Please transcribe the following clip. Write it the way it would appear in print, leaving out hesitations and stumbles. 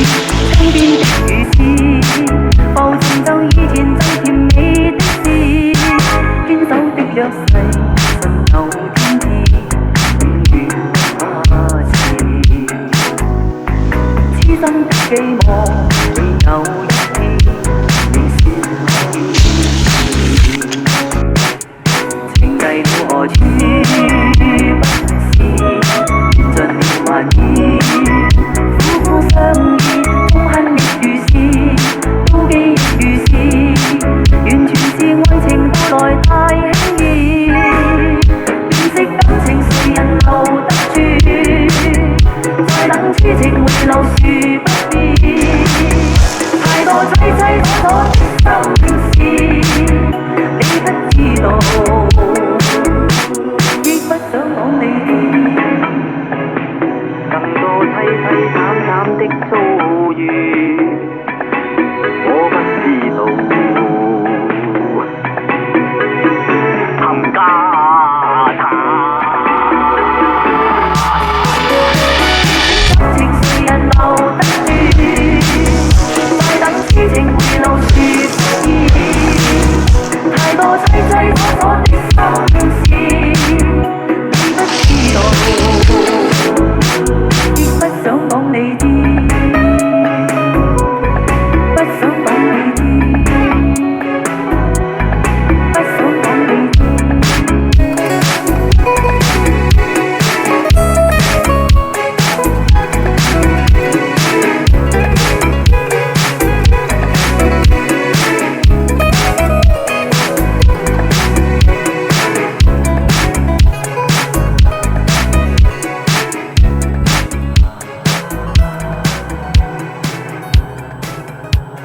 窗邊的雨絲，浮沉就以前最甜美的事，堅守的約誓，神有天意，永遠不怕遲。痴心的寄望，未有一天，仍是可以。情遞了何處不是，盡了還意，苦苦相依，痛恨亦如是，妒忌亦如是，完全是愛情到來太輕易，辨識感情誰人留得住，再等痴情回流殊不必，太多凄凄楚楚的心情事，你不知道，亦不想講你知，更多凄凄慘慘的遭遇。